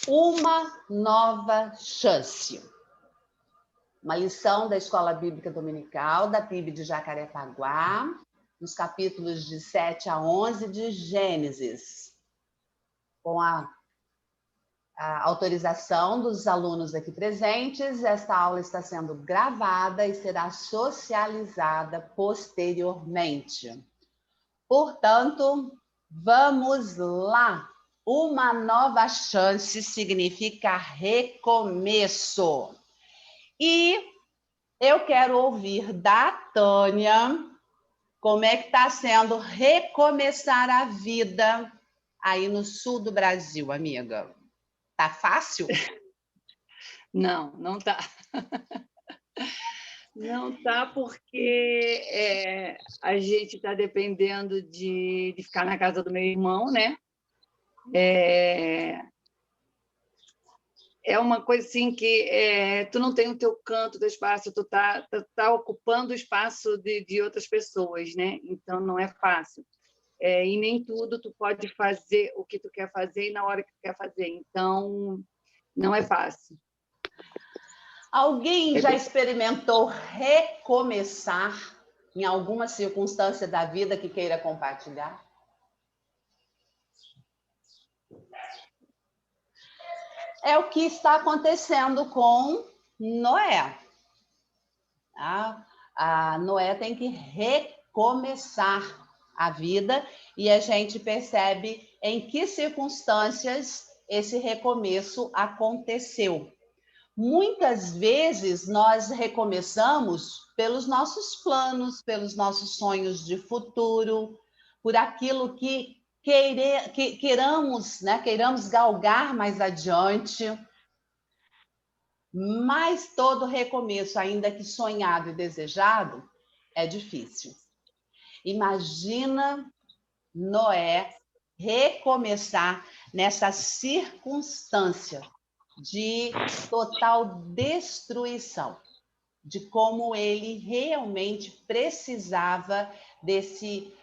Uma nova chance. Uma lição da Escola Bíblica Dominical, da PIB de Jacarepaguá, nos capítulos de 7 a 11 de Gênesis. Com a autorização dos alunos aqui presentes, esta aula está sendo gravada e será socializada posteriormente. Portanto, vamos lá. Uma nova chance significa recomeço. E eu quero ouvir da Tânia como é que está sendo recomeçar a vida aí no sul do Brasil, amiga. Tá fácil? Não tá. Não tá porque a gente está dependendo de ficar na casa do meu irmão, né? É uma coisa assim que tu não tem o teu canto do espaço, tu tá ocupando o espaço de outras pessoas, né? Então não é fácil. E nem tudo tu pode fazer o que tu quer fazer e na hora que tu quer fazer. Então não é fácil. Alguém já experimentou recomeçar em alguma circunstância da vida que queira compartilhar? É o que está acontecendo com Noé. A Noé tem que recomeçar a vida e a gente percebe em que circunstâncias esse recomeço aconteceu. Muitas vezes nós recomeçamos pelos nossos planos, pelos nossos sonhos de futuro, por aquilo que queiramos, né? Queiramos galgar mais adiante. Mas todo recomeço, ainda que sonhado e desejado, é difícil. Imagina Noé recomeçar nessa circunstância de total destruição, de como ele realmente precisava desse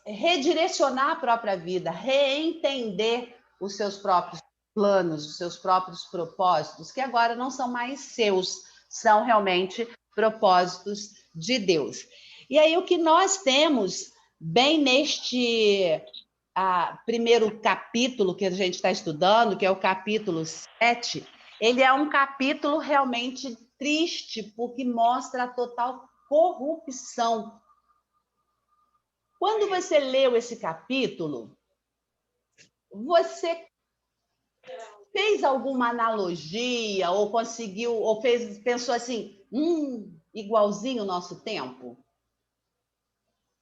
redirecionar a própria vida, reentender os seus próprios planos, os seus próprios propósitos, que agora não são mais seus, são realmente propósitos de Deus. E aí o que nós temos bem neste primeiro capítulo que a gente está estudando, que é o capítulo 7, ele é um capítulo realmente triste, porque mostra a total corrupção. Quando você leu esse capítulo, você fez alguma analogia, ou conseguiu, ou pensou assim, igualzinho o nosso tempo?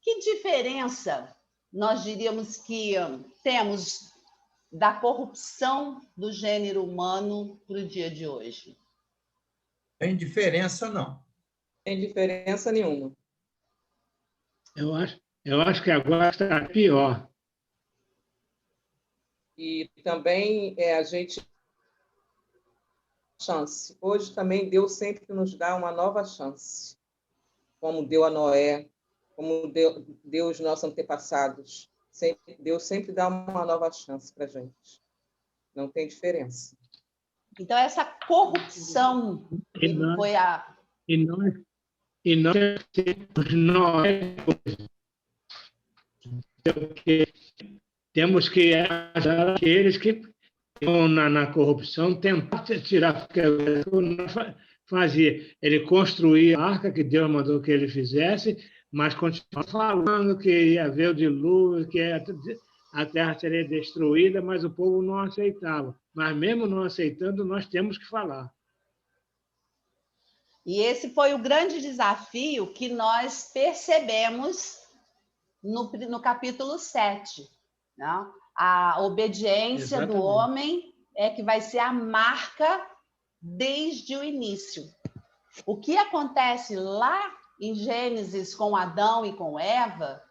Que diferença nós diríamos que temos da corrupção do gênero humano para o dia de hoje? Tem diferença, não. Tem diferença nenhuma. Eu acho que agora está pior. E também a gente chance. Hoje também Deus sempre nos dá uma nova chance, como deu a Noé, como deu os nossos antepassados. Deus sempre dá uma nova chance para a gente. Não tem diferença. Então, essa corrupção que foi a... E nós temos que ajudar aqueles que estão na corrupção, tentar tirar o que fazia. Ele construía a arca que Deus mandou que ele fizesse, mas continuava falando que ia haver o dilúvio, que a terra seria destruída, mas o povo não aceitava. Mas mesmo não aceitando, nós temos que falar. E esse foi o grande desafio que nós percebemos no capítulo 7. Né? A obediência do homem é que vai ser a marca desde o início. O que acontece lá em Gênesis com Adão e com Eva,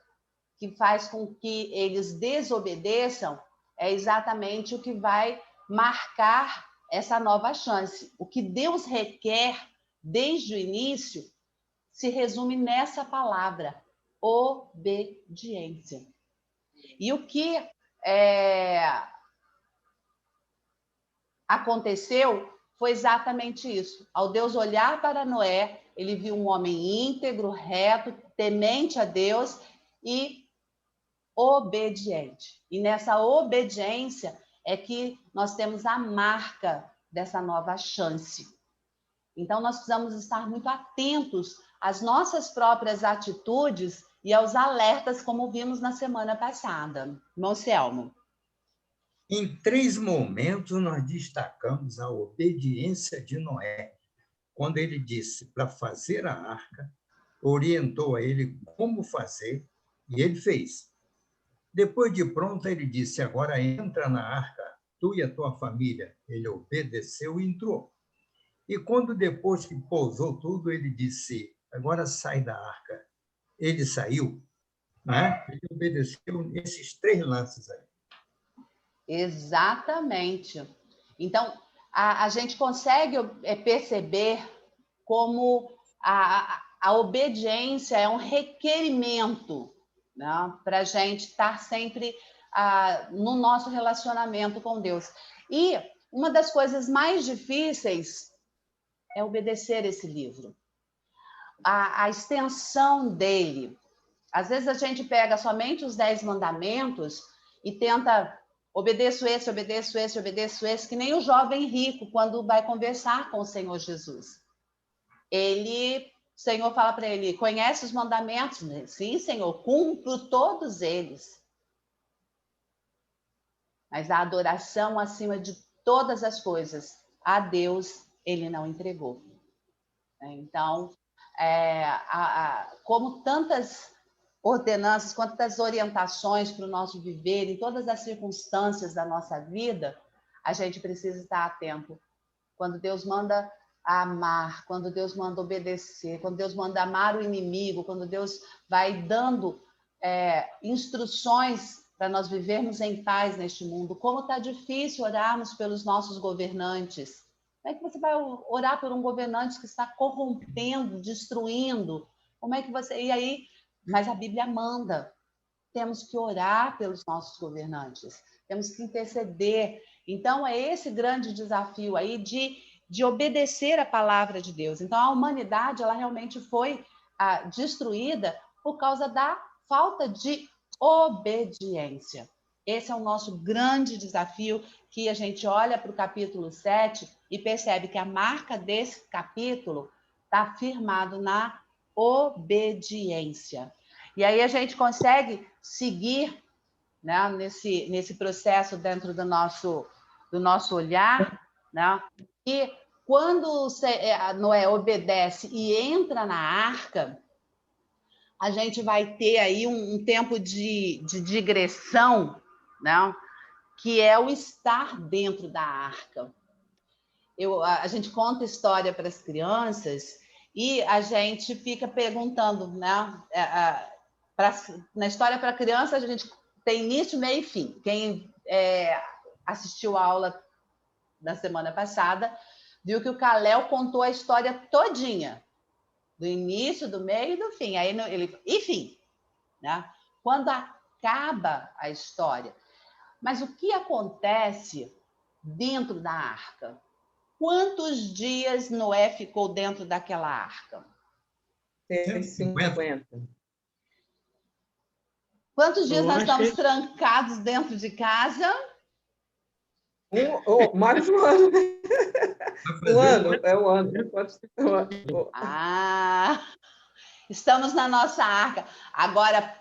que faz com que eles desobedeçam, é exatamente o que vai marcar essa nova chance. O que Deus requer desde o início se resume nessa palavra, obediência. E o que aconteceu foi exatamente isso. Ao Deus olhar para Noé, ele viu um homem íntegro, reto, temente a Deus e obediente. E nessa obediência é que nós temos a marca dessa nova chance. Então, nós precisamos estar muito atentos às nossas próprias atitudes e aos alertas, como vimos na semana passada. Irmão Selmo. Em 3 momentos, nós destacamos a obediência de Noé, quando ele disse para fazer a arca, orientou a ele como fazer, e ele fez. Depois de pronto, ele disse, agora entra na arca, tu e a tua família. Ele obedeceu e entrou. E quando depois que pousou tudo, ele disse, agora sai da arca. Ele saiu, né? Ele obedeceu nesses 3 lances aí. Exatamente. Então, a gente consegue perceber como a obediência é um requerimento, né, para a gente estar sempre no nosso relacionamento com Deus. E uma das coisas mais difíceis é obedecer esse livro. A extensão dele. Às vezes a gente pega somente os 10 mandamentos e tenta obedeço esse, obedeço esse, obedeço esse, que nem o jovem rico quando vai conversar com o Senhor Jesus. O Senhor fala para ele, conhece os mandamentos? Sim, Senhor, cumpro todos eles. Mas a adoração acima de todas as coisas, a Deus ele não entregou. Então, como tantas ordenanças, quantas orientações para o nosso viver, em todas as circunstâncias da nossa vida, a gente precisa estar atento. Quando Deus manda amar, quando Deus manda obedecer, quando Deus manda amar o inimigo, quando Deus vai dando instruções para nós vivermos em paz neste mundo. Como está difícil orarmos pelos nossos governantes. Como é que você vai orar por um governante que está corrompendo, destruindo? Como é que você... E aí... Mas a Bíblia manda. Temos que orar pelos nossos governantes. Temos que interceder. Então, é esse grande desafio aí de obedecer a palavra de Deus. Então, a humanidade, ela realmente foi destruída por causa da falta de obediência. Esse é o nosso grande desafio, que a gente olha para o capítulo 7 e percebe que a marca desse capítulo está firmado na obediência. E aí a gente consegue seguir, né, nesse processo dentro do nosso olhar, né? E quando Noé obedece e entra na arca, a gente vai ter aí um tempo de digressão, né, que é o estar dentro da arca. A gente conta história para as crianças e a gente fica perguntando, né? Na história para criança, a gente tem início, meio e fim. Quem assistiu a aula da semana passada viu que o Calel contou a história todinha, do início, do meio e do fim. Aí e fim, né? Quando acaba a história. Mas o que acontece dentro da arca? Quantos dias Noé ficou dentro daquela arca? 150. Quantos dias nós estamos trancados dentro de casa? Mais um ano. Um ano, é um ano. Estamos na nossa arca. Agora,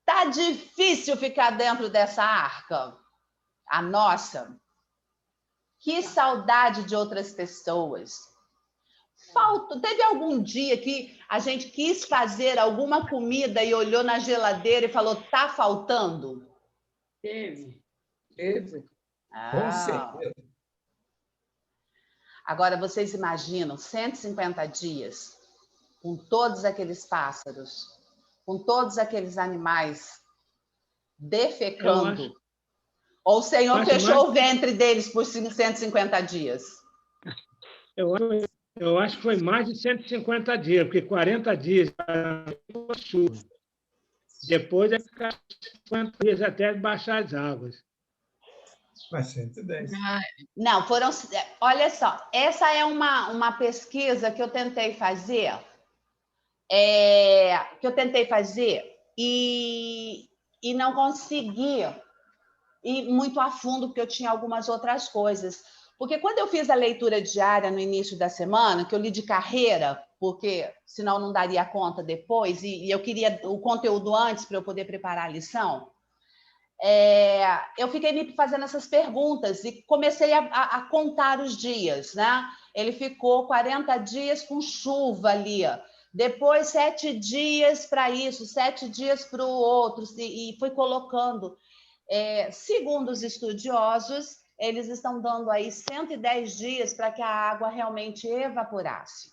tá difícil ficar dentro dessa arca? A nossa? Que saudade de outras pessoas. Teve algum dia que a gente quis fazer alguma comida e olhou na geladeira e falou, tá faltando? Teve. Com certeza. Agora, vocês imaginam 150 dias com todos aqueles pássaros, com todos aqueles animais defecando? Ou o Senhor fechou o ventre deles por 150 dias? Eu acho que foi mais de 150 dias, porque 40 dias chuva. Depois é ficar 50 dias até baixar as águas. Mas 110. Não, foram. Olha só, essa é uma pesquisa que eu tentei fazer, e não consegui ir muito a fundo, porque eu tinha algumas outras coisas. Porque quando eu fiz a leitura diária no início da semana, que eu li de carreira, porque senão não daria conta depois, e eu queria o conteúdo antes para eu poder preparar a lição, eu fiquei me fazendo essas perguntas e comecei a contar os dias, né? Ele ficou 40 dias com chuva ali, depois 7 dias para isso, 7 dias para o outro, e foi colocando. Segundo os estudiosos, eles estão dando aí 110 dias para que a água realmente evaporasse.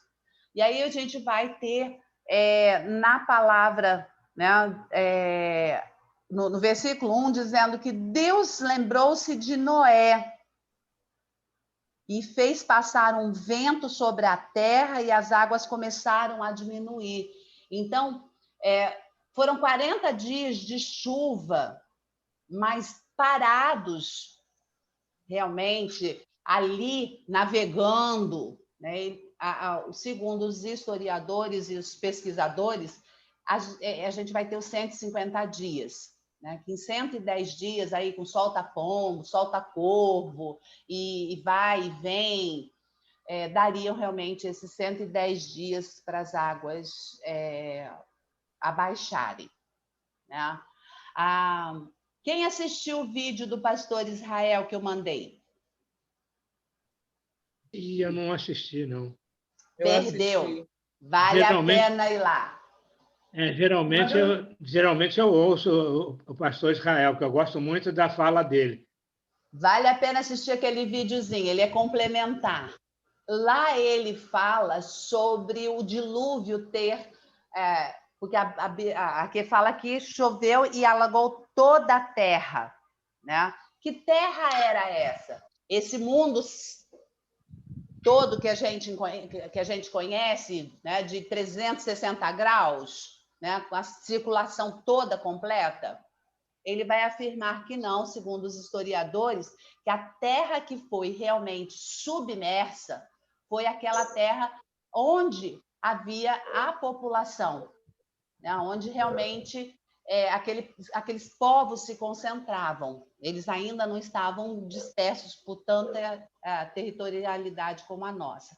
E aí a gente vai ter na palavra, né, no versículo 1, dizendo que Deus lembrou-se de Noé e fez passar um vento sobre a terra e as águas começaram a diminuir. Então, foram 40 dias de chuva, mas parados realmente ali navegando, né? Segundo os historiadores e os pesquisadores, a gente vai ter os 150 dias, né? Que em 110 dias aí com solta-pombo, solta-corvo e vai e vem, dariam realmente esses 110 dias para as águas abaixarem, né? Quem assistiu o vídeo do pastor Israel que eu mandei? E eu não assisti, não. Perdeu. Assisti. Vale a pena ir lá. Geralmente eu ouço o pastor Israel, que eu gosto muito da fala dele. Vale a pena assistir aquele videozinho, ele é complementar. Lá ele fala sobre o dilúvio ter... porque aqui fala que choveu e alagou toda a terra, né? Que terra era essa? Esse mundo todo que a gente conhece, né, de 360 graus, né, com a circulação toda completa, ele vai afirmar que não, segundo os historiadores, que a terra que foi realmente submersa foi aquela terra onde havia a população, né, onde realmente aqueles povos se concentravam. Eles ainda não estavam dispersos por tanta territorialidade como a nossa.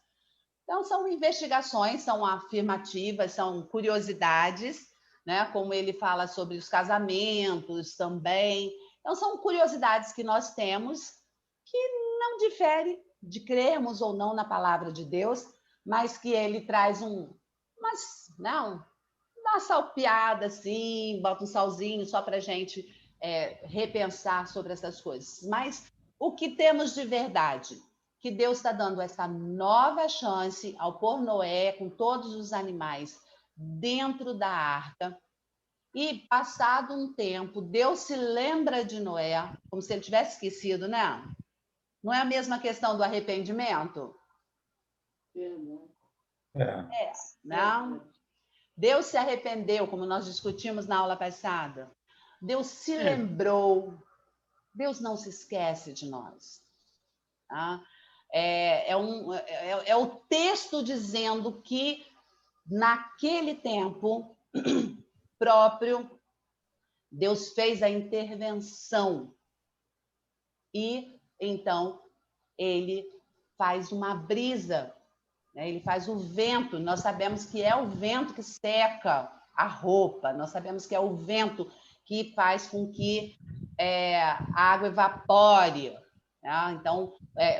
Então, são investigações, são afirmativas, são curiosidades, né? Como ele fala sobre os casamentos também. Então, são curiosidades que nós temos que não difere de crermos ou não na palavra de Deus, mas que ele traz dá uma salpiada assim, bota um salzinho só para a gente repensar sobre essas coisas. Mas o que temos de verdade? Que Deus está dando essa nova chance ao pôr Noé com todos os animais dentro da arca. E, passado um tempo, Deus se lembra de Noé, como se ele tivesse esquecido, né? Não é a mesma questão do arrependimento? Não? Deus se arrependeu, como nós discutimos na aula passada. Deus se lembrou. Deus não se esquece de nós. Tá? É o texto dizendo que, naquele tempo próprio, Deus fez a intervenção. E, então, ele faz uma brisa, né? Ele faz o vento. Nós sabemos que é o vento que seca a roupa, nós sabemos que é o vento que faz com que a água evapore, né? Então,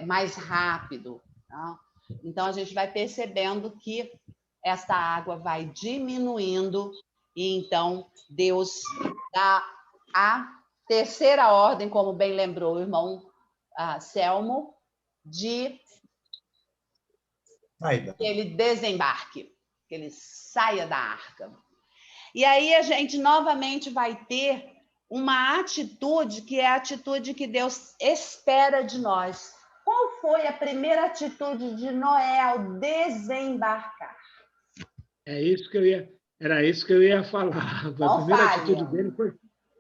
mais rápido. Né? Então, a gente vai percebendo que essa água vai diminuindo e, então, Deus dá a terceira ordem, como bem lembrou o irmão Selmo, de que ele desembarque, que ele saia da arca. E aí a gente novamente vai ter uma atitude que é a atitude que Deus espera de nós. Qual foi a primeira atitude de Noé ao desembarcar? É isso que eu ia Era isso que eu ia falar. A Não primeira fale. atitude dele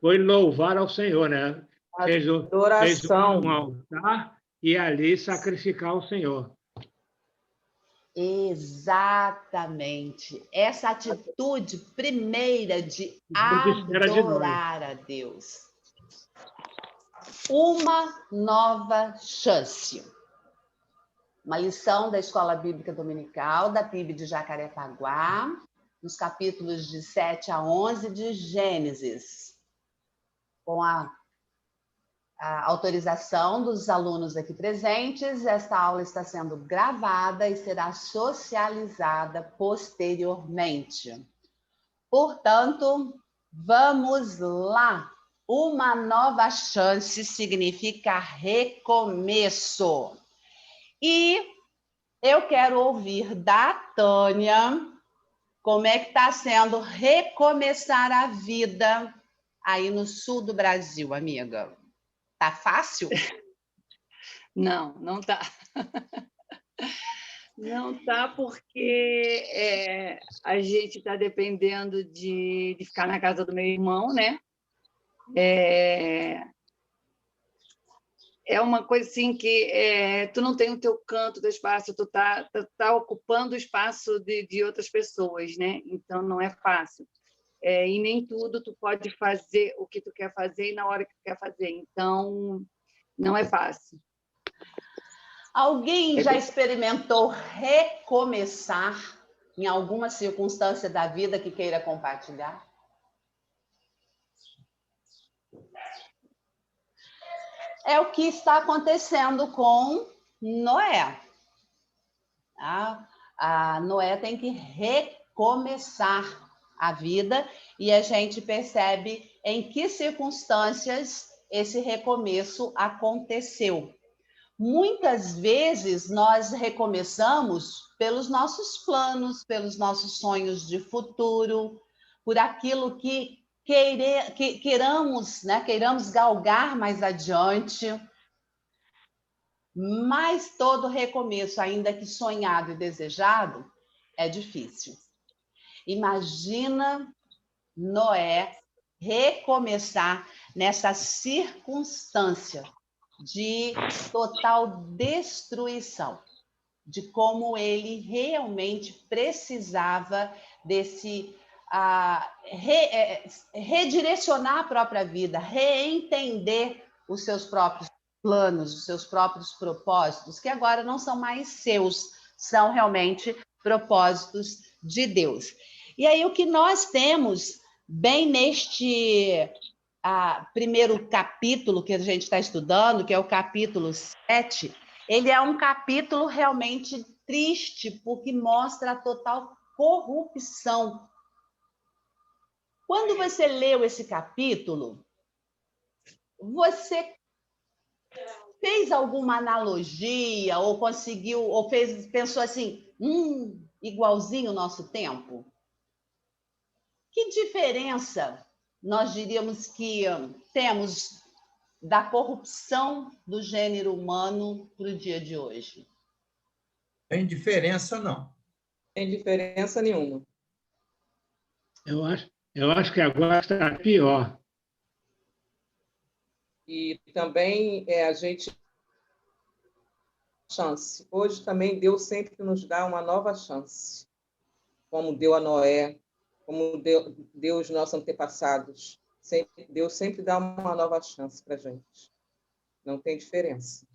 foi louvar ao Senhor, né? Fez Adoração. um altar e ali sacrificar ao Senhor. Exatamente. Essa atitude primeira de Deus espera de nós. adorar a Deus. Uma nova chance. Uma lição da Escola Bíblica Dominical, da PIB de Jacarepaguá, nos capítulos de 7 a 11 de Gênesis, com a autorização dos alunos aqui presentes. Esta aula está sendo gravada e será socializada posteriormente. Portanto, vamos lá. Uma nova chance significa recomeço. E eu quero ouvir da Tânia como é que está sendo recomeçar a vida aí no sul do Brasil, amiga. Tá fácil? Não, não tá. Não tá porque a gente está dependendo de ficar na casa do meu irmão, né? É uma coisa assim que tu não tem o teu canto do espaço, tu tá ocupando o espaço de outras pessoas, né? Então não é fácil. E nem tudo tu pode fazer o que tu quer fazer e na hora que tu quer fazer. Então não é fácil. Alguém já experimentou recomeçar em alguma circunstância da vida que queira compartilhar? É o que está acontecendo com Noé. A Noé tem que recomeçar a vida e a gente percebe em que circunstâncias esse recomeço aconteceu. Muitas vezes nós recomeçamos pelos nossos planos, pelos nossos sonhos de futuro, por aquilo que queiramos, né? Queiramos galgar mais adiante. Mas todo recomeço, ainda que sonhado e desejado, é difícil. Imagina Noé recomeçar nessa circunstância de total destruição, de como ele realmente precisava desse redirecionar a própria vida, reentender os seus próprios planos, os seus próprios propósitos, que agora não são mais seus, são realmente propósitos de Deus. E aí o que nós temos bem neste primeiro capítulo que a gente está estudando, que é o capítulo 7, ele é um capítulo realmente triste, porque mostra a total corrupção. Quando você leu esse capítulo, você fez alguma analogia, ou conseguiu, ou pensou assim, igualzinho o nosso tempo? Que diferença nós diríamos que temos da corrupção do gênero humano para o dia de hoje? Tem diferença, não. Não tem diferença nenhuma. Eu acho que agora está pior. E também a gente chance. Hoje também Deus sempre nos dá uma nova chance, como deu a Noé, como deu os nossos antepassados. Deus sempre dá uma nova chance para a gente. Não tem diferença.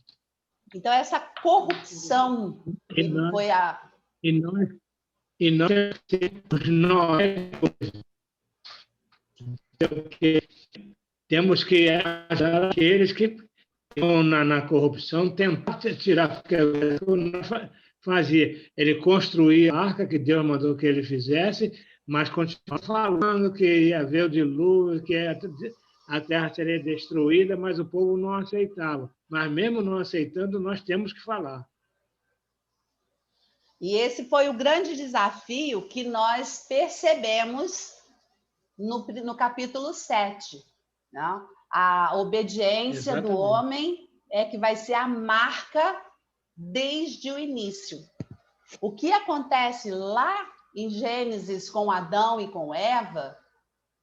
Então, essa corrupção que foi a... E nós temos que ajudar aqueles que estão na corrupção, tentar tirar, porque fazia. Ele construía a arca que Deus mandou que ele fizesse, mas continuava falando que ia haver o dilúvio, que a terra seria destruída, mas o povo não aceitava. Mas mesmo não aceitando, nós temos que falar. E esse foi o grande desafio que nós percebemos no capítulo 7. Não? A obediência Exatamente. do homem é que vai ser a marca desde o início. O que acontece lá em Gênesis com Adão e com Eva,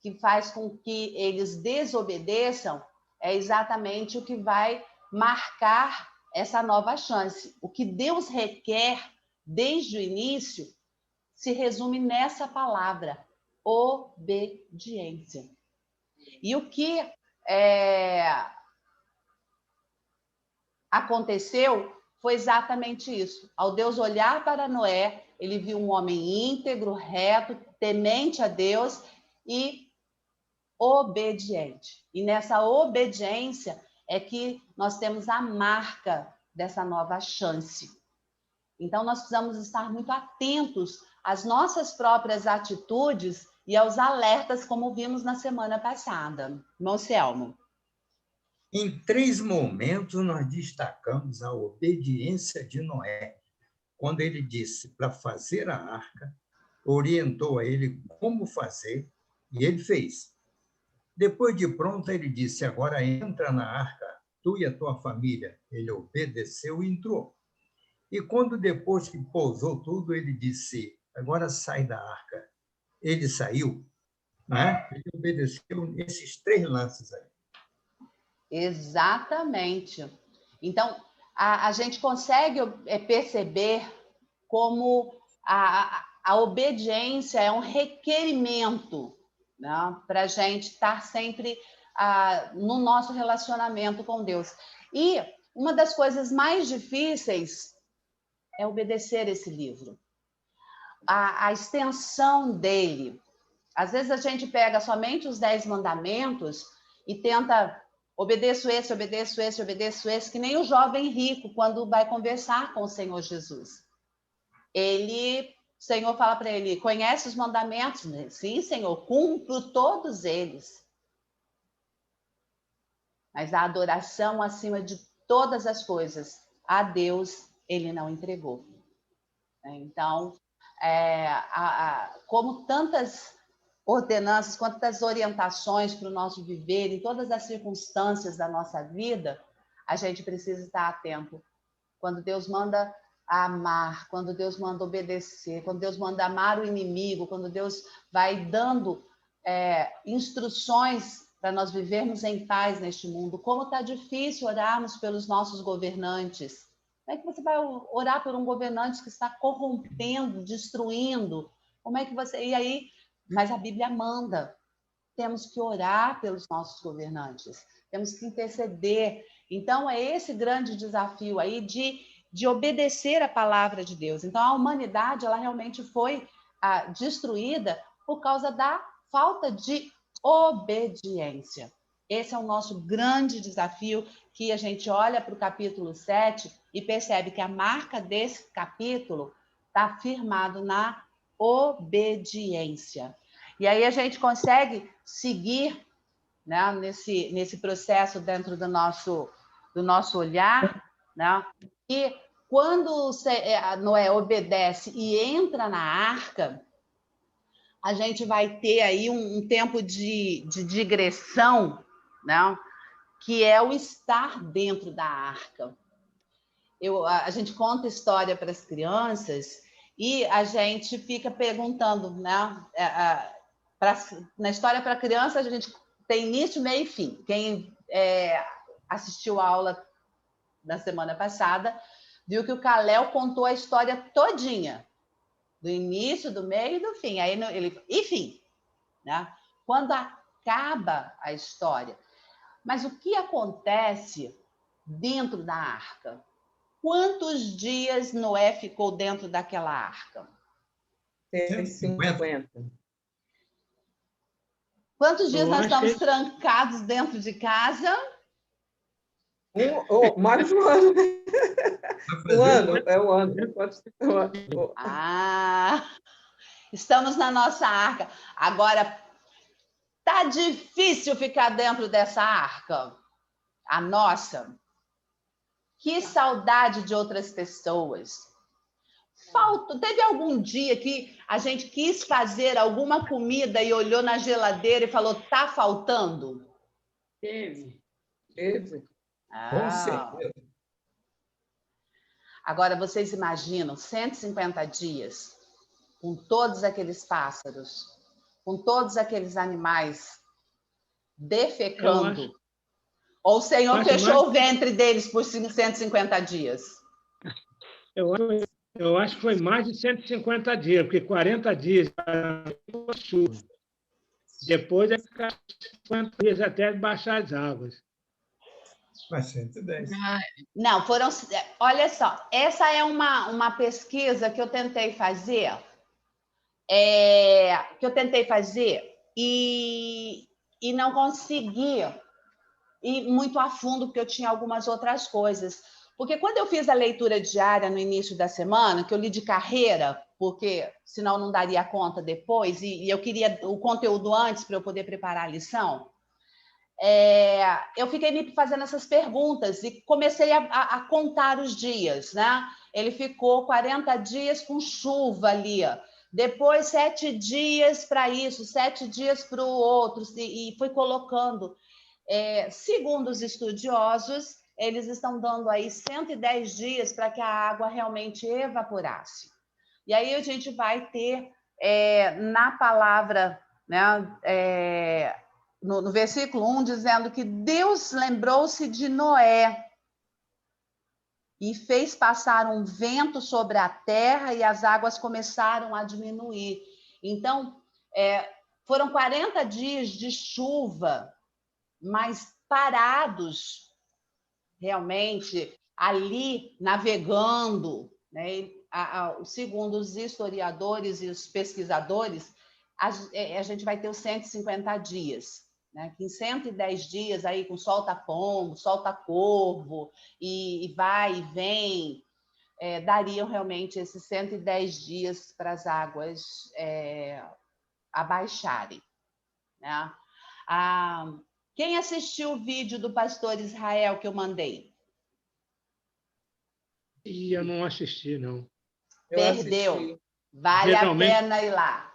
que faz com que eles desobedeçam, é exatamente o que vai marcar essa nova chance. O que Deus requer desde o início se resume nessa palavra, obediência. E o que aconteceu foi exatamente isso. Ao Deus olhar para Noé, ele viu um homem íntegro, reto, temente a Deus e obediente. E nessa obediência é que nós temos a marca dessa nova chance. Então, nós precisamos estar muito atentos às nossas próprias atitudes e aos alertas, como vimos na semana passada. Irmão Selmo. Em 3 momentos, nós destacamos a obediência de Noé, quando ele disse para fazer a arca, orientou a ele como fazer, e ele fez. Depois de pronto, ele disse, agora entra na arca, tu e a tua família. Ele obedeceu e entrou. E quando depois que pousou tudo, ele disse, agora sai da arca. Ele saiu, né? Ele obedeceu nesses 3 lances aí. Exatamente. Então, a gente consegue perceber como a obediência é um requerimento, né, para a gente estar sempre no nosso relacionamento com Deus. E uma das coisas mais difíceis é obedecer esse livro. A extensão dele. Às vezes a gente pega somente os 10 mandamentos e tenta obedeço esse, que nem o jovem rico quando vai conversar com o Senhor Jesus. O Senhor fala para ele, conhece os mandamentos? Sim, Senhor, cumpro todos eles. Mas a adoração acima de todas as coisas, a Deus ele não entregou. Então, como tantas ordenanças, quantas orientações para o nosso viver, em todas as circunstâncias da nossa vida, a gente precisa estar atento. Quando Deus manda amar, quando Deus manda obedecer, quando Deus manda amar o inimigo, quando Deus vai dando instruções para nós vivermos em paz neste mundo. Como está difícil orarmos pelos nossos governantes. Como é que você vai orar por um governante que está corrompendo, destruindo? Como é que você... E aí... Mas a Bíblia manda. Temos que orar pelos nossos governantes. Temos que interceder. Então, é esse grande desafio aí de obedecer a palavra de Deus. Então, a humanidade, ela realmente foi destruída por causa da falta de obediência. Esse é o nosso grande desafio, que a gente olha para o capítulo 7 e percebe que a marca desse capítulo está firmado na obediência. E aí a gente consegue seguir, né, nesse processo dentro do nosso olhar, né? E quando Noé obedece e entra na arca, a gente vai ter aí um tempo de digressão, né? Que é o estar dentro da arca. A gente conta história para as crianças e a gente fica perguntando, né? Na história para criança, a gente tem início, meio e fim. Quem assistiu a aula da semana passada viu que o Calel contou a história todinha, do início, do meio e do fim. Aí e fim, né? Quando acaba a história. Mas o que acontece dentro da arca? Quantos dias Noé ficou dentro daquela arca? 150. Quantos dias nós estamos trancados dentro de casa? Mais um ano. Um ano, é um ano. Estamos na nossa arca. Agora, tá difícil ficar dentro dessa arca? A nossa. Que saudade de outras pessoas. Teve algum dia que a gente quis fazer alguma comida e olhou na geladeira e falou, tá faltando? Teve. Com certeza. Agora, vocês imaginam 150 dias com todos aqueles pássaros, com todos aqueles animais defecando? Ou o Senhor fechou o ventre deles por 150 dias? Eu acho que foi mais de 150 dias, porque 40 dias era chuva. Depois é 50 dias até baixar as águas. Mas 110. Não, foram... Olha só, essa é uma pesquisa que eu tentei fazer, e não consegui ir muito a fundo, porque eu tinha algumas outras coisas. Porque quando eu fiz a leitura diária no início da semana, que eu li de carreira, porque senão não daria conta depois, e eu queria o conteúdo antes para eu poder preparar a lição, eu fiquei me fazendo essas perguntas e comecei a contar os dias, né? Ele ficou 40 dias com chuva ali, depois 7 dias para isso, 7 dias para o outro, e foi colocando. Segundo os estudiosos, eles estão dando aí 110 dias para que a água realmente evaporasse. E aí a gente vai ter na palavra, né, no versículo 1, dizendo que Deus lembrou-se de Noé e fez passar um vento sobre a terra e as águas começaram a diminuir. Então, foram 40 dias de chuva, mas parados realmente ali navegando, né? Segundo os historiadores e os pesquisadores, a gente vai ter os 150 dias, né? Que em 110 dias aí com solta-pombo, solta-corvo e vai e vem, dariam realmente esses 110 dias para as águas abaixarem, né? Quem assistiu o vídeo do pastor Israel que eu mandei? E eu não assisti, não. Perdeu. Assisti. Vale a pena ir lá.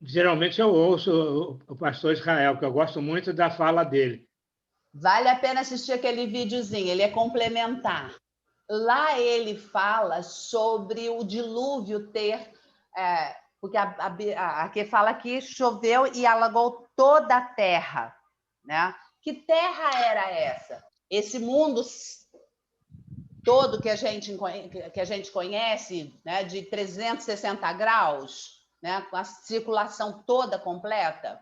Geralmente eu ouço o pastor Israel, que eu gosto muito da fala dele. Vale a pena assistir aquele videozinho, ele é complementar. Lá ele fala sobre o dilúvio ter... porque aqui fala que choveu e alagou toda a terra, né? Que terra era essa? Esse mundo todo que a gente conhece, né, de 360 graus, né, com a circulação toda completa,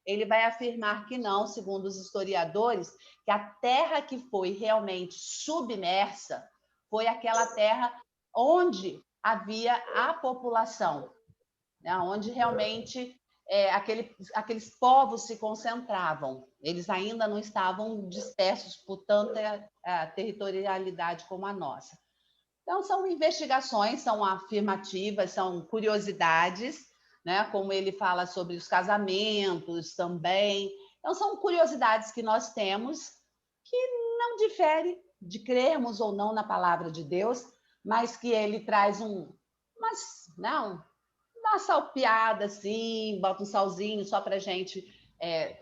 ele vai afirmar que não, segundo os historiadores, que a terra que foi realmente submersa foi aquela terra onde havia a população, né, onde realmente aqueles povos se concentravam. Eles ainda não estavam dispersos por tanta territorialidade como a nossa. Então, são investigações, são afirmativas, são curiosidades, né? Como ele fala sobre os casamentos também. Então, são curiosidades que nós temos que não difere de crermos ou não na palavra de Deus, mas que ele traz dá uma salpiada assim, bota um salzinho só para a gente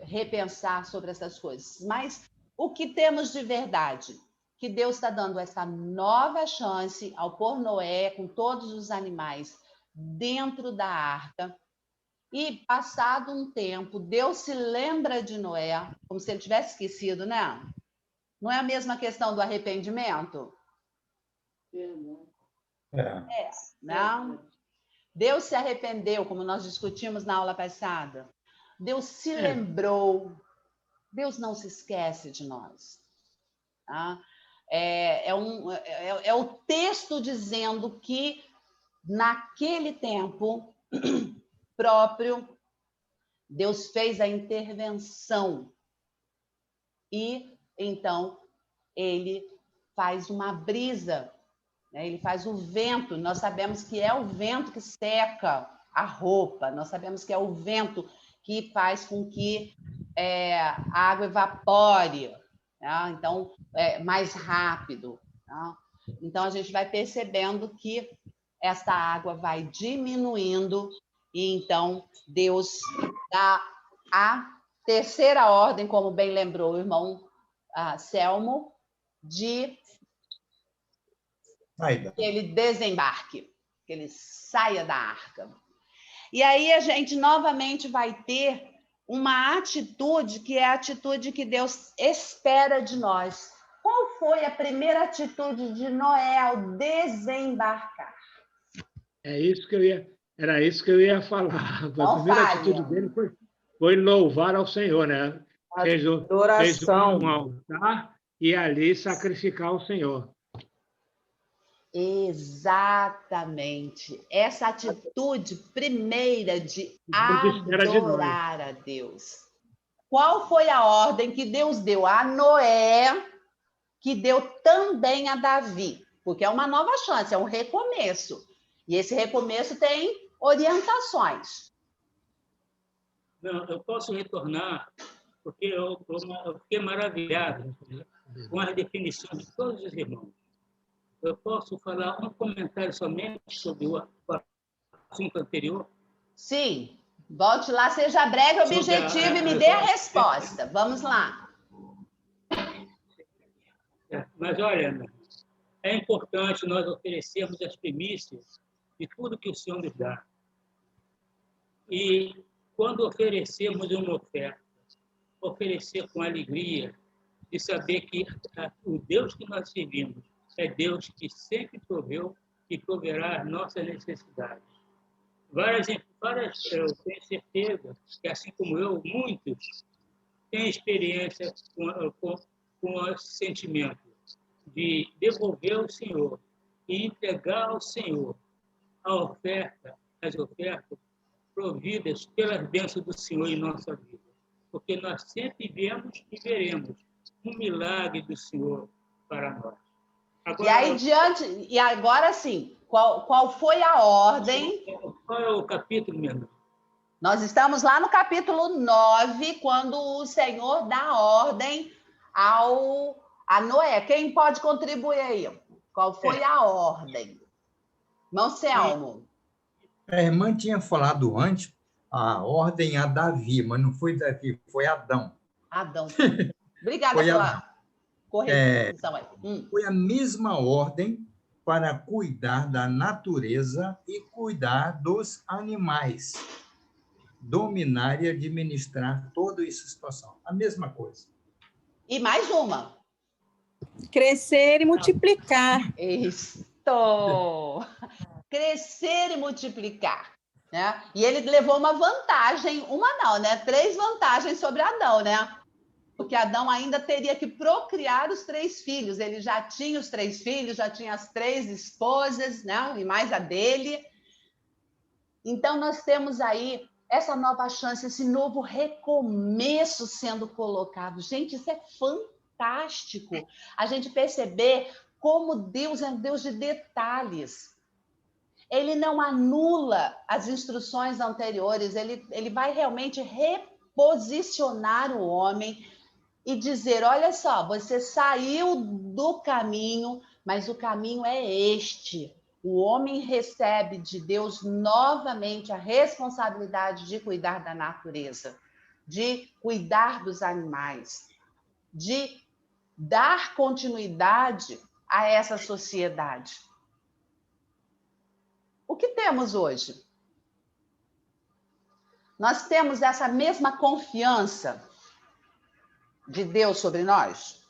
repensar sobre essas coisas. Mas o que temos de verdade? Que Deus está dando essa nova chance ao pôr Noé com todos os animais dentro da arca. E, passado um tempo, Deus se lembra de Noé, como se ele tivesse esquecido, né? Não é a mesma questão do arrependimento? Não? Deus se arrependeu, como nós discutimos na aula passada. Deus se lembrou. Deus não se esquece de nós. Tá? É o texto dizendo que, naquele tempo próprio, Deus fez a intervenção. E, então, ele faz uma brisa, né? Ele faz o vento. Nós sabemos que é o vento que seca a roupa, nós sabemos que é o vento que faz com que a água evapore, né? Então, mais rápido. Né? Então, a gente vai percebendo que essa água vai diminuindo e, então, Deus dá a terceira ordem, como bem lembrou o irmão Selmo, de que ele desembarque. que ele saia da arca. E aí a gente novamente vai ter uma atitude que é a atitude que Deus espera de nós. Qual foi a primeira atitude de Noé ao desembarcar? Era isso que eu ia falar. A Não primeira fale. atitude dele foi louvar ao Senhor, né? Fez Adoração. um altar e ali sacrificar ao Senhor. Exatamente. Essa atitude primeira de Deus espera de nós. adorar a Deus. Qual foi a ordem que Deus deu a Noé, que deu também a Davi? Porque é uma nova chance, é um recomeço. E esse recomeço tem orientações. Não, eu posso retornar, porque eu fiquei maravilhado com as definições de todos os irmãos. Eu posso falar um comentário somente sobre o assunto anterior? Sim, volte lá, seja breve, objetivo e me dê a resposta. Vamos lá. Mas olha, é importante nós oferecermos as primícias de tudo que o Senhor nos dá. E quando oferecemos uma oferta, oferecer com alegria, de saber que o Deus que nós servimos é Deus que sempre proveu e proverá as nossas necessidades. Eu tenho certeza que, assim como eu, muitos têm experiência com esse sentimento de devolver ao Senhor e entregar ao Senhor as ofertas providas pelas bênçãos do Senhor em nossa vida. Porque nós sempre vemos e veremos um milagre do Senhor para nós. Agora, E agora sim, qual foi a ordem? Qual é o capítulo, meu irmão? Nós estamos lá no capítulo 9, quando o Senhor dá ordem a Noé. Quem pode contribuir aí? Qual foi a ordem? Irmão Selmo. A irmã tinha falado antes a ordem a Davi, mas não foi Davi, foi Adão. Adão. Obrigada pela correção aí. Foi a mesma ordem para cuidar da natureza e cuidar dos animais. Dominar e administrar toda essa situação. A mesma coisa. E mais uma. Crescer e multiplicar. Isso. Crescer e multiplicar. Né? E ele levou uma vantagem, uma não, né? 3 vantagens sobre Adão, né? Porque Adão ainda teria que procriar os 3 filhos. Ele já tinha os 3 filhos, já tinha as 3 esposas, né? E mais a dele. Então, nós temos aí essa nova chance, esse novo recomeço sendo colocado. Gente, isso é fantástico. A gente perceber como Deus é um Deus de detalhes. Ele não anula as instruções anteriores, ele vai realmente reposicionar o homem e dizer, olha só, você saiu do caminho, mas o caminho é este. O homem recebe de Deus novamente a responsabilidade de cuidar da natureza, de cuidar dos animais, de dar continuidade a essa sociedade. O que temos hoje? Nós temos essa mesma confiança de Deus sobre nós?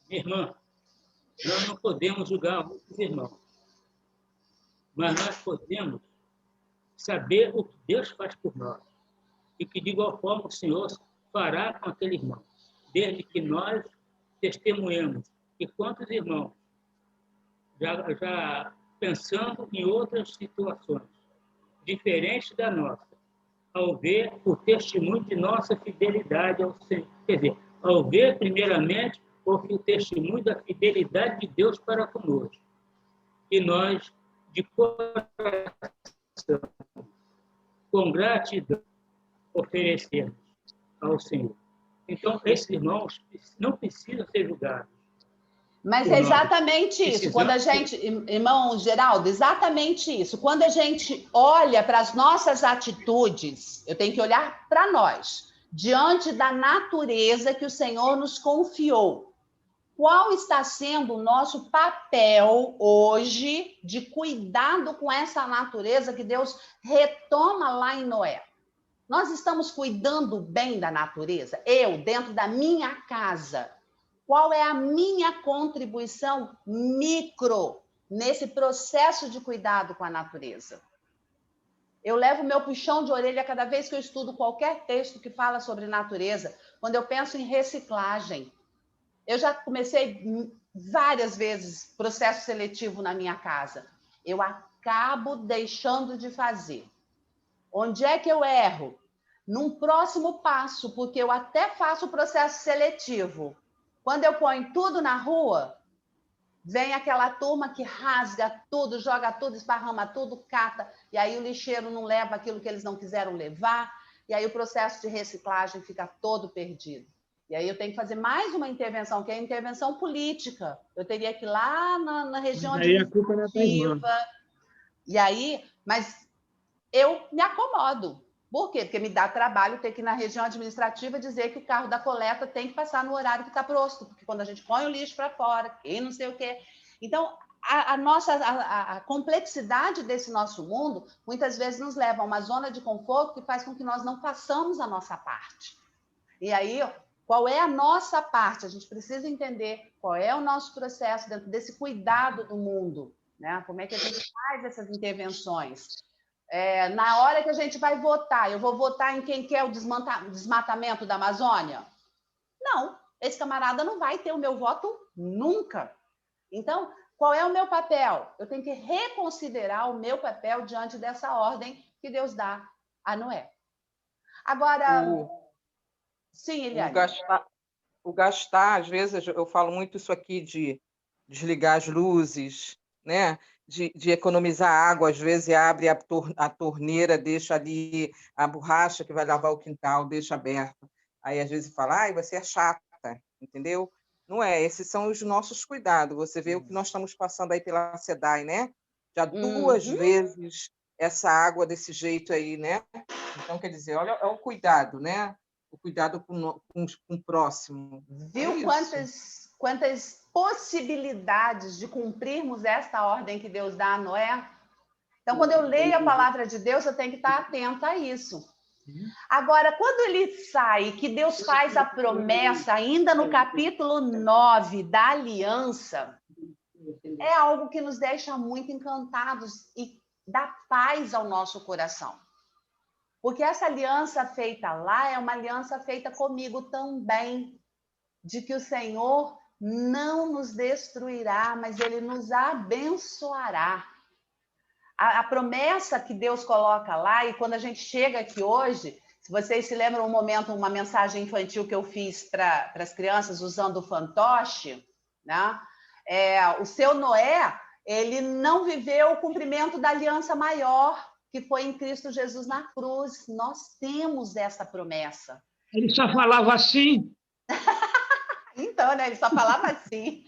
Minha irmã, nós não podemos julgar os irmãos, mas nós podemos saber o que Deus faz por nós e que, de igual forma, o Senhor fará com aquele irmão, desde que nós testemunhemos que quantos irmãos já pensando em outras situações diferentes da nossa, ao ver o testemunho de nossa fidelidade ao Senhor. Quer dizer, ao ver, primeiramente, o testemunho da fidelidade de Deus para conosco. E nós, de coração, com gratidão, oferecemos ao Senhor. Então, esses irmãos não precisam ser julgados. Mas é exatamente isso. Quando a gente, irmão Geraldo, exatamente isso. Quando a gente olha para as nossas atitudes, eu tenho que olhar para nós, diante da natureza que o Senhor nos confiou. qual está sendo o nosso papel hoje de cuidado com essa natureza que Deus retoma lá em Noé? Nós estamos cuidando bem da natureza? Eu, dentro da minha casa, qual é a minha contribuição micro nesse processo de cuidado com a natureza? Eu levo meu puxão de orelha cada vez que eu estudo qualquer texto que fala sobre natureza, quando eu penso em reciclagem. Eu já comecei várias vezes processo seletivo na minha casa. Eu acabo deixando de fazer. Onde é que eu erro? Num próximo passo, porque eu até faço o processo seletivo. Quando eu ponho tudo na rua, vem aquela turma que rasga tudo, joga tudo, esparrama tudo, cata, e aí o lixeiro não leva aquilo que eles não quiseram levar, e aí o processo de reciclagem fica todo perdido. E aí eu tenho que fazer mais uma intervenção, que é a intervenção política. Eu teria que ir lá na região administrativa. E aí, mas eu me acomodo. Por quê? Porque me dá trabalho ter que ir na região administrativa dizer que o carro da coleta tem que passar no horário que está posto, porque quando a gente põe o lixo para fora, e não sei o quê. Então, a complexidade desse nosso mundo, muitas vezes nos leva a uma zona de conforto que faz com que nós não façamos a nossa parte. E aí, qual é a nossa parte? A gente precisa entender qual é o nosso processo dentro desse cuidado do mundo, né? Como é que a gente faz essas intervenções? Na hora que a gente vai votar, eu vou votar em quem quer o desmatamento da Amazônia? Não, esse camarada não vai ter o meu voto nunca. Então, qual é o meu papel? Eu tenho que reconsiderar o meu papel diante dessa ordem que Deus dá a Noé. Agora, sim, Eliane. O gastar, às vezes, eu falo muito isso aqui de desligar as luzes, né? De economizar água, às vezes abre a torneira, deixa ali a borracha que vai lavar o quintal, deixa aberto. Aí, às vezes, fala, você é chata, entendeu? Não é, esses são os nossos cuidados. Você vê o que nós estamos passando aí pela SEDAI, né? Já 2 vezes essa água desse jeito aí, né? Então, quer dizer, olha o cuidado, né? O cuidado com o próximo. Viu quantas possibilidades de cumprirmos esta ordem que Deus dá a Noé? Então, quando eu leio a palavra de Deus, eu tenho que estar atenta a isso. Agora, quando ele sai, que Deus faz a promessa, ainda no capítulo 9 da aliança, é algo que nos deixa muito encantados e dá paz ao nosso coração. Porque essa aliança feita lá é uma aliança feita comigo também, de que o Senhor não nos destruirá, mas Ele nos abençoará. A promessa que Deus coloca lá, e quando a gente chega aqui hoje, se vocês se lembram um momento, uma mensagem infantil que eu fiz para as crianças usando o fantoche, né? O seu Noé, ele não viveu o cumprimento da aliança maior, que foi em Cristo Jesus na cruz. Nós temos essa promessa. Ele só falava assim. Então, né? Ele só falava assim.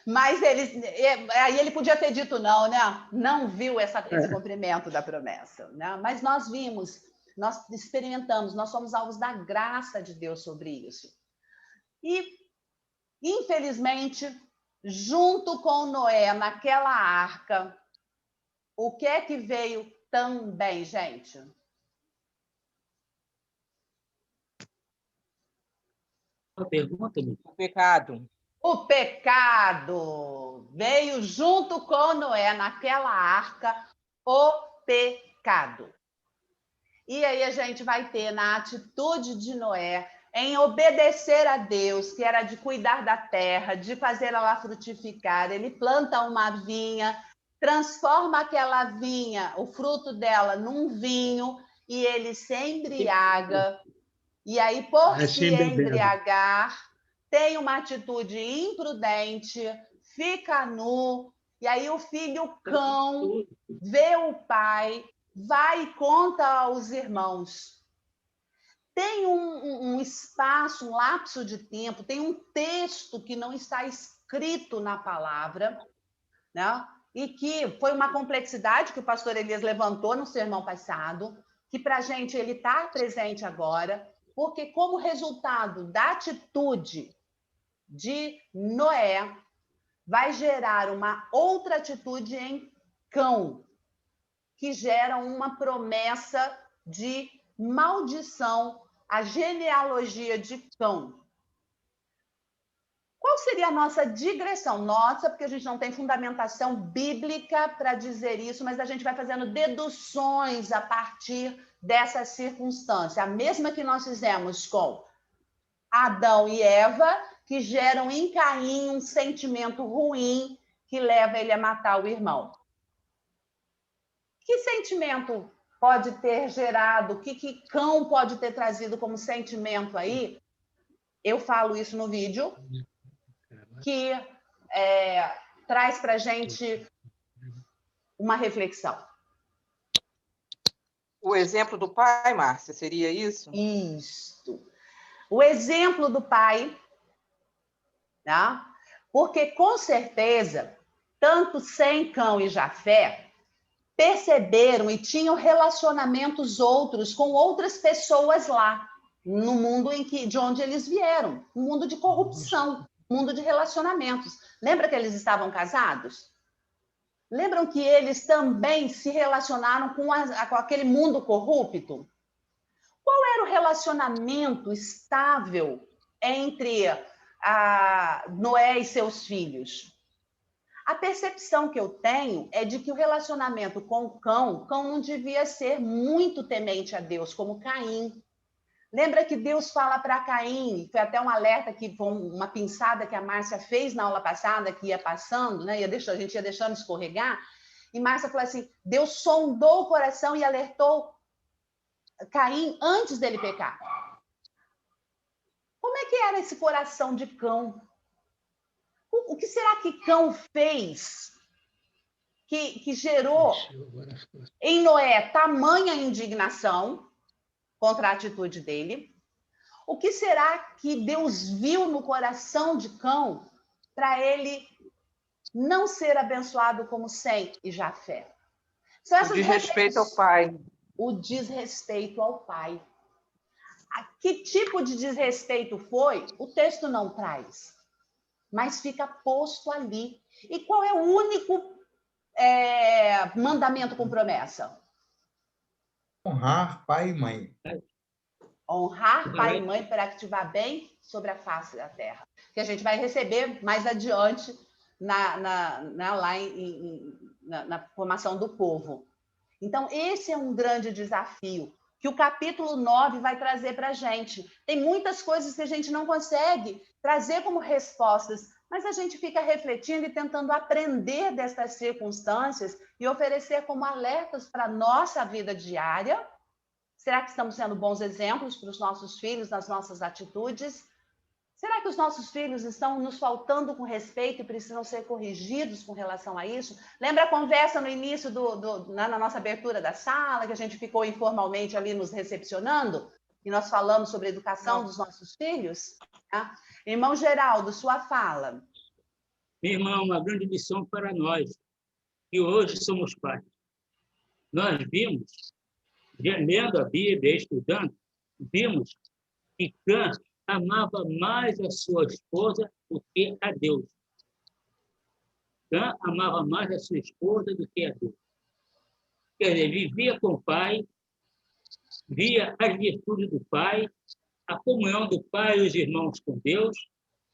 Mas aí ele podia ter dito não, né? Não viu esse cumprimento da promessa. Né? Mas nós vimos, nós experimentamos, nós somos alvos da graça de Deus sobre isso. E, infelizmente, junto com Noé, naquela arca, o que é que veio também, gente? Uma pergunta, Lu? O pecado. O pecado veio junto com Noé naquela arca, o pecado. E aí a gente vai ter na atitude de Noé em obedecer a Deus, que era de cuidar da terra, de fazer ela frutificar. Ele planta uma vinha, transforma aquela vinha, o fruto dela, num vinho, e ele se embriaga. E aí, por se embriagar, tem uma atitude imprudente, fica nu, e aí o filho cão vê o pai, vai e conta aos irmãos. Tem um espaço, um lapso de tempo, tem um texto que não está escrito na palavra, né? E que foi uma complexidade que o pastor Elias levantou no sermão passado, que para a gente ele está presente agora, porque como resultado da atitude de Noé vai gerar uma outra atitude em Cão, que gera uma promessa de maldição, a genealogia de Cão. Qual seria a nossa digressão? Nossa, porque a gente não tem fundamentação bíblica para dizer isso, mas a gente vai fazendo deduções a partir dessa circunstância. A mesma que nós fizemos com Adão e Eva, que geram em Caim um sentimento ruim que leva ele a matar o irmão. Que sentimento pode ter gerado? O que Cão pode ter trazido como sentimento aí? Eu falo isso no vídeo, que traz para a gente uma reflexão. O exemplo do pai, Márcia, seria isso? Isso. O exemplo do pai, tá? Porque, com certeza, tanto Sem, Cão e Jafé perceberam e tinham relacionamentos outros com outras pessoas lá, no mundo de onde eles vieram, um mundo de corrupção, mundo de relacionamentos. Lembra que eles estavam casados? Lembram que eles também se relacionaram com aquele mundo corrupto? Qual era o relacionamento estável entre Noé e seus filhos? A percepção que eu tenho é de que o relacionamento com o Cão não devia ser muito temente a Deus, como Caim. Lembra que Deus fala para Caim, foi até um alerta, que foi uma pinçada que a Márcia fez na aula passada, que ia passando, né? A gente ia deixando escorregar, e Márcia falou assim, Deus sondou o coração e alertou Caim antes dele pecar. Como é que era esse coração de Cão? O que será que Cão fez que gerou em Noé tamanha indignação contra a atitude dele? O que será que Deus viu no coração de Cão para ele não ser abençoado como Sem e Jafé? O desrespeito ao pai. O desrespeito ao pai. Que tipo de desrespeito foi? O texto não traz, mas fica posto ali. E qual é o único mandamento com promessa? Honrar pai e mãe. Honrar pai e mãe para ativar bem sobre a face da terra. Que a gente vai receber mais adiante lá na formação do povo. Então, esse é um grande desafio que o capítulo 9 vai trazer para a gente. Tem muitas coisas que a gente não consegue trazer como respostas, mas a gente fica refletindo e tentando aprender dessas circunstâncias e oferecer como alertas para a nossa vida diária. Será que estamos sendo bons exemplos para os nossos filhos nas nossas atitudes? Será que os nossos filhos estão nos faltando com respeito e precisam ser corrigidos com relação a isso? Lembra a conversa no início, na nossa abertura da sala, que a gente ficou informalmente ali nos recepcionando? E nós falamos sobre a educação dos nossos filhos? Tá? Irmão Geraldo, sua fala. Minha irmã, uma grande lição para nós, que hoje somos pais. Nós vimos, lendo a Bíblia, estudando, vimos que Cã amava mais a sua esposa do que a Deus. Cã amava mais a sua esposa do que a Deus. Quer dizer, vivia com o pai, via as virtudes do pai, a comunhão do pai e os irmãos com Deus,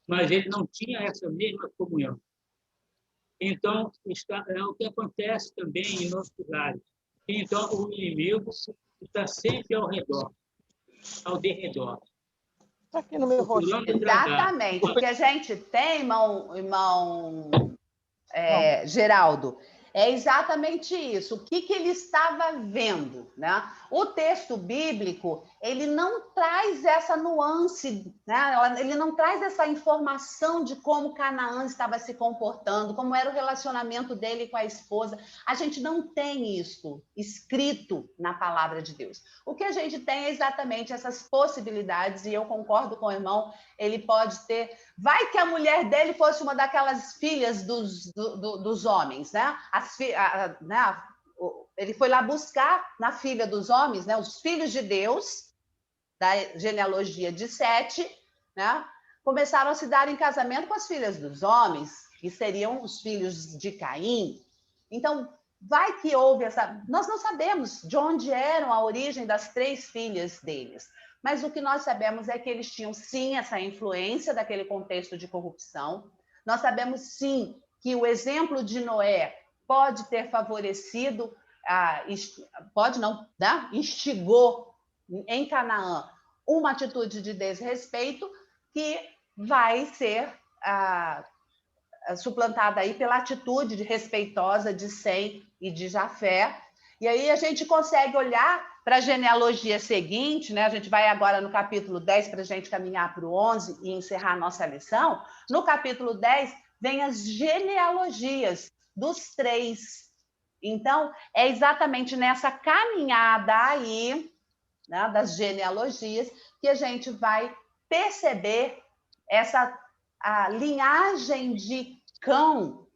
mas ele não tinha essa mesma comunhão. Então, é o que acontece também em nossos lares. Então, o inimigo está sempre ao redor, ao derredor. Está aqui no meu rosto. Exatamente. O que a gente tem, irmão Geraldo, é exatamente isso. O que ele estava vendo, né? O texto bíblico, ele não traz essa nuance, né? Ele não traz essa informação de como Canaã estava se comportando, como era o relacionamento dele com a esposa. A gente não tem isso escrito na palavra de Deus. O que a gente tem é exatamente essas possibilidades, e eu concordo com o irmão, ele pode ter... Vai que a mulher dele fosse uma daquelas filhas dos homens, né? Ele foi lá buscar na filha dos homens, né? Os filhos de Deus, da genealogia de Sete, né? começaram a se dar em casamento com as filhas dos homens, que seriam os filhos de Caim. Então, vai que houve essa... Nós não sabemos de onde eram a origem das 3 filhas deles, mas o que nós sabemos é que eles tinham, sim, essa influência daquele contexto de corrupção. Nós sabemos, sim, que o exemplo de Noé pode ter favorecido, pode não, né? Instigou em Canaã uma atitude de desrespeito que vai ser suplantada aí pela atitude respeitosa de Sem e de Jafé. E aí a gente consegue olhar para a genealogia seguinte, né? A gente vai agora no capítulo 10 para a gente caminhar para o 11 e encerrar a nossa lição. No capítulo 10 vem as genealogias dos 3. Então, é exatamente nessa caminhada aí, né, das genealogias, que a gente vai perceber a linhagem de Cão,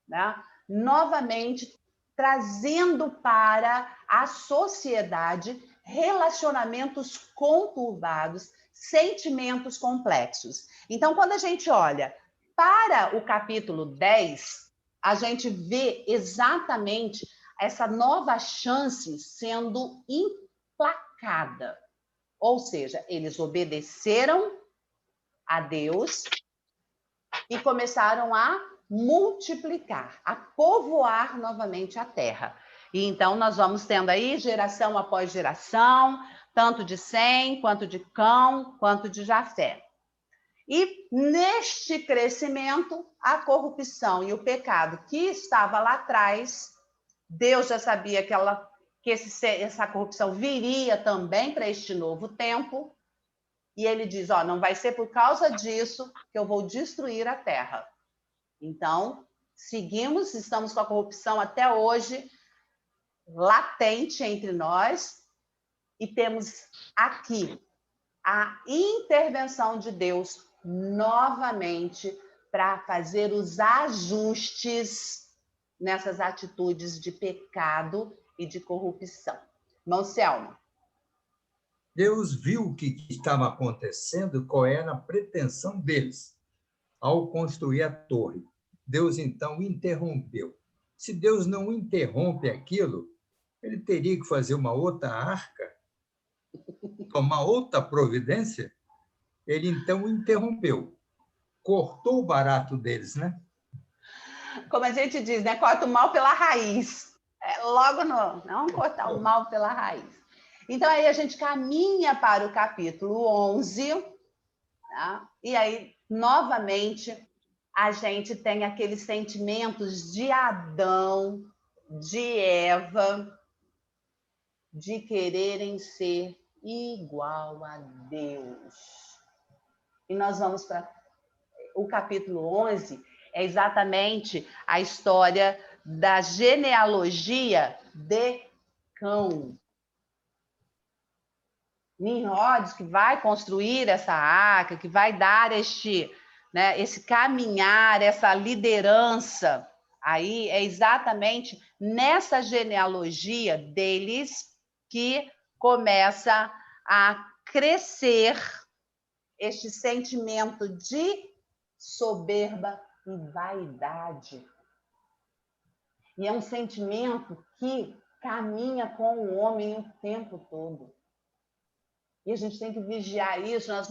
né, novamente trazendo para a sociedade relacionamentos conturbados, sentimentos complexos. Então, quando a gente olha para o capítulo 10, a gente vê exatamente essa nova chance sendo emplacada. Ou seja, eles obedeceram a Deus e começaram a multiplicar, a povoar novamente a terra. E então nós vamos tendo aí geração após geração, tanto de Sem, quanto de Cão, quanto de Jafé. E neste crescimento, a corrupção e o pecado que estava lá atrás, Deus já sabia que essa corrupção viria também para este novo tempo, e ele diz, não vai ser por causa disso que eu vou destruir a terra. Então, estamos com a corrupção até hoje latente entre nós, e temos aqui a intervenção de Deus novamente para fazer os ajustes nessas atitudes de pecado e de corrupção. Irmão Selma. Deus viu o que estava acontecendo, qual era a pretensão deles ao construir a torre. Deus, então, interrompeu. Se Deus não interrompe aquilo, ele teria que fazer uma outra arca, tomar outra providência. Ele, então, interrompeu. Cortou o barato deles, né? Como a gente diz, né? Corta o mal pela raiz. Logo não cortar o mal pela raiz. Então, aí a gente caminha para o capítulo 11, tá? E aí, novamente, a gente tem aqueles sentimentos de Adão, de Eva, de quererem ser igual a Deus. E nós vamos para o capítulo 11, é exatamente a história da genealogia de Cão. Nimrod, que vai construir essa arca, que vai dar esse caminhar, essa liderança, aí é exatamente nessa genealogia deles que começa a crescer este sentimento de soberba e vaidade. E é um sentimento que caminha com o homem o tempo todo. E a gente tem que vigiar isso nos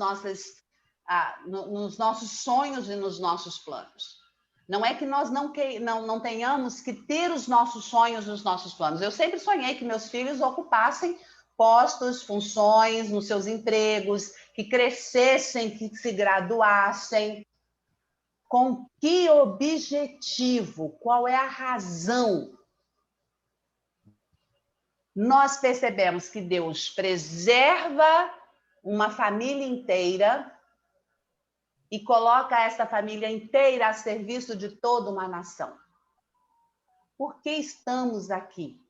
nossos sonhos e nos nossos planos. Não é que nós não tenhamos que ter os nossos sonhos e os nossos planos. Eu sempre sonhei que meus filhos ocupassem postos, funções nos seus empregos, que crescessem, que se graduassem. Com que objetivo? Qual é a razão? Nós percebemos que Deus preserva uma família inteira e coloca essa família inteira a serviço de toda uma nação. Por que estamos aqui?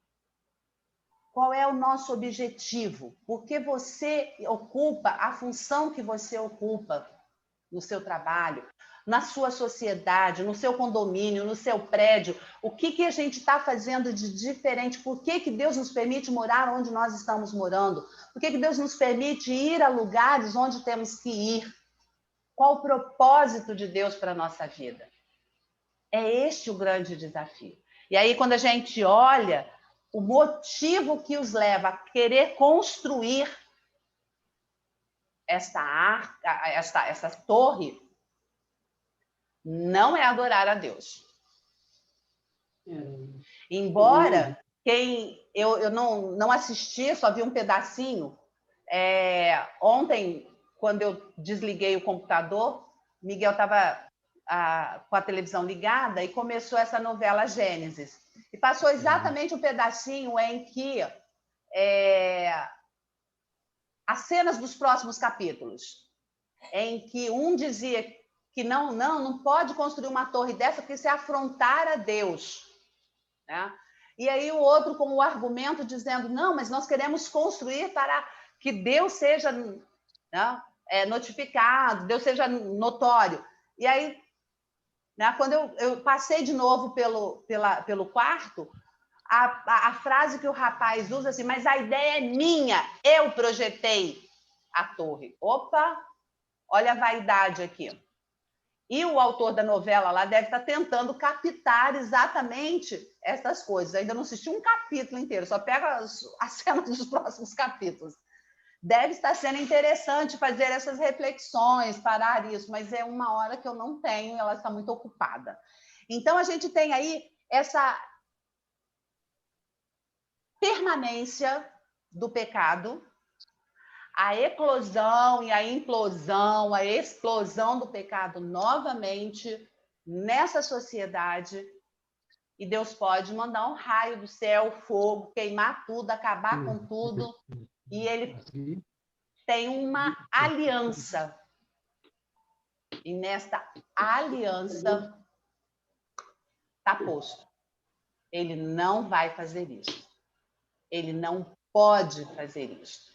Qual é o nosso objetivo? Por que você ocupa a função que você ocupa no seu trabalho, na sua sociedade, no seu condomínio, no seu prédio? O que a gente está fazendo de diferente? Por que Deus nos permite morar onde nós estamos morando? Por que Deus nos permite ir a lugares onde temos que ir? Qual o propósito de Deus para a nossa vida? É este o grande desafio. E aí, quando a gente olha o motivo que os leva a querer construir essa torre, não é adorar a Deus. Embora eu não assisti, só vi um pedacinho. Ontem, quando eu desliguei o computador, Miguel estava com a televisão ligada e começou essa novela Gênesis. E passou exatamente um pedacinho em que as cenas dos próximos capítulos, em que um dizia que não pode construir uma torre dessa porque se afrontar a Deus, né? E aí o outro com o argumento dizendo, não, mas nós queremos construir para que Deus seja, né, notificado, Deus seja notório. E aí, né, quando eu passei de novo pelo quarto, a frase que o rapaz usa assim, mas a ideia é minha, eu projetei a torre. Opa, olha a vaidade aqui. E o autor da novela lá deve estar tentando captar exatamente essas coisas. Ainda não assisti um capítulo inteiro, só pega as cenas dos próximos capítulos. Deve estar sendo interessante fazer essas reflexões, parar isso, mas é uma hora que eu não tenho, ela está muito ocupada. Então, a gente tem aí essa permanência do pecado, a eclosão e a implosão, a explosão do pecado novamente nessa sociedade, e Deus pode mandar um raio do céu, fogo, queimar tudo, acabar com tudo, e ele tem uma aliança. E nesta aliança está posto. Ele não vai fazer isso. Ele não pode fazer isso.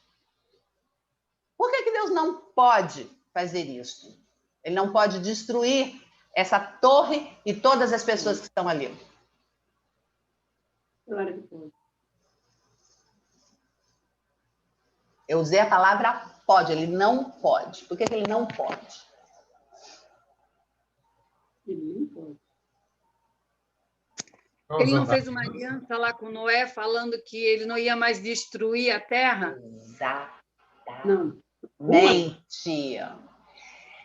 Por que Deus não pode fazer isso? Ele não pode destruir essa torre e todas as pessoas que estão ali. Claro que pode. Eu usei a palavra pode, ele não pode. Por que ele não pode? Ele não pode. Ele não fez uma aliança lá com Noé, falando que ele não ia mais destruir a terra? Não. Tia.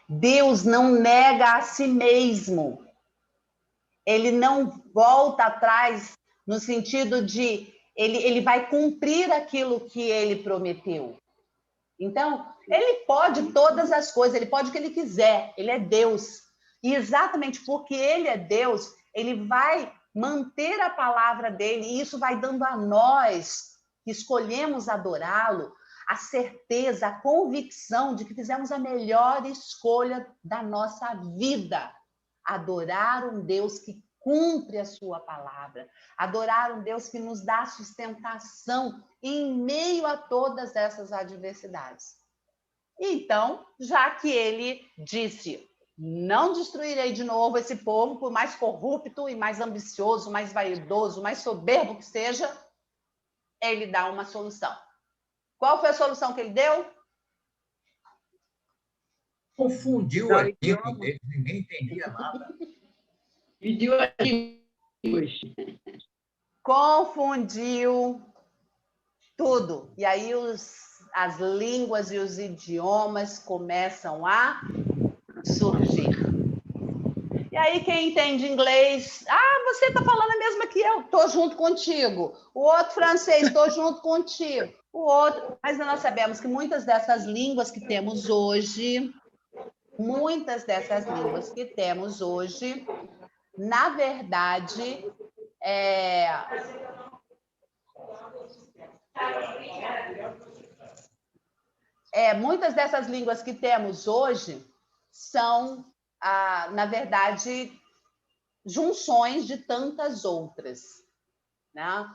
Deus não nega a si mesmo. Ele não volta atrás no sentido de ele vai cumprir aquilo que ele prometeu. Então, ele pode todas as coisas, ele pode o que ele quiser, ele é Deus. E exatamente porque ele é Deus, ele vai manter a palavra dele, e isso vai dando a nós, que escolhemos adorá-lo, a certeza, a convicção de que fizemos a melhor escolha da nossa vida. Adorar um Deus que cumpre a sua palavra, adorar um Deus que nos dá sustentação em meio a todas essas adversidades. Então, já que ele disse, não destruirei de novo esse povo, por mais corrupto e mais ambicioso, mais vaidoso, mais soberbo que seja, ele dá uma solução. Qual foi a solução que ele deu? Confundiu a língua deles, ninguém entendia nada. Pediu a línguas. Confundiu tudo. E aí as línguas e os idiomas começam a surgir. E aí quem entende inglês, você está falando a mesma que eu, estou junto contigo. O outro francês, estou junto contigo. O outro, mas nós sabemos que muitas dessas línguas que temos hoje, na verdade, muitas dessas línguas que temos hoje são, na verdade, junções de tantas outras, né?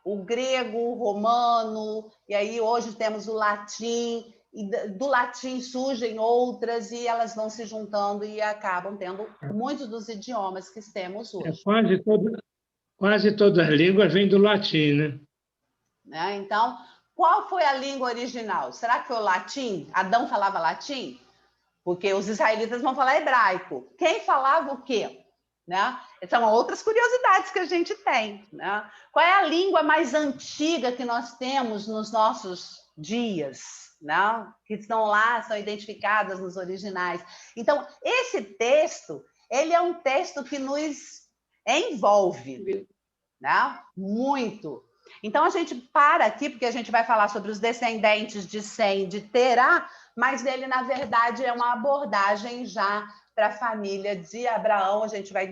O grego, o romano, e aí hoje temos o latim, e do latim surgem outras, e elas vão se juntando e acabam tendo muitos dos idiomas que temos hoje. Quase todas as línguas vêm do latim, né? Então, qual foi a língua original? Será que foi o latim? Adão falava latim? porque os israelitas vão falar hebraico. Quem falava o quê? Né? São outras curiosidades que a gente tem. Né? Qual é a língua mais antiga que nós temos nos nossos dias? Né? Que estão lá, são identificadas nos originais. Então, esse texto, ele é um texto que nos envolve, né? Muito. Então, a gente para aqui, porque a gente vai falar sobre os descendentes de Sem e de Terá, mas ele, na verdade, é uma abordagem já para a família de Abraão. A gente vai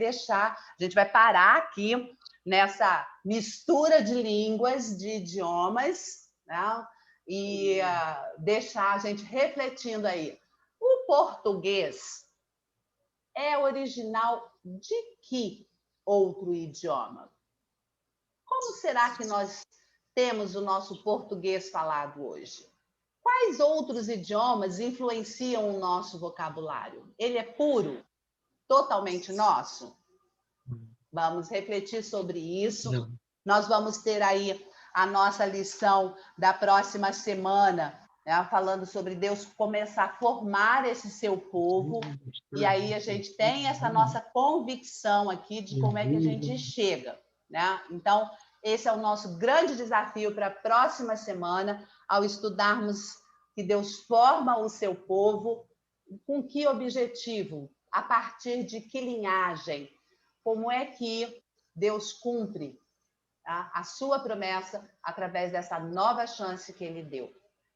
parar aqui nessa mistura de línguas, de idiomas, né? E deixar a gente refletindo aí. O português é original de que outro idioma? Como será que nós temos o nosso português falado hoje? Quais outros idiomas influenciam o nosso vocabulário? Ele é puro? Totalmente nosso? Vamos refletir sobre isso. Não. Nós vamos ter aí a nossa lição da próxima semana, né, falando sobre Deus começar a formar esse seu povo. E aí a gente tem essa nossa convicção aqui de como é que a gente chega. Né? Então, esse é o nosso grande desafio para a próxima semana, ao estudarmos que Deus forma o seu povo, com que objetivo? A partir de que linhagem? Como é que Deus cumpre a sua promessa através dessa nova chance que ele deu?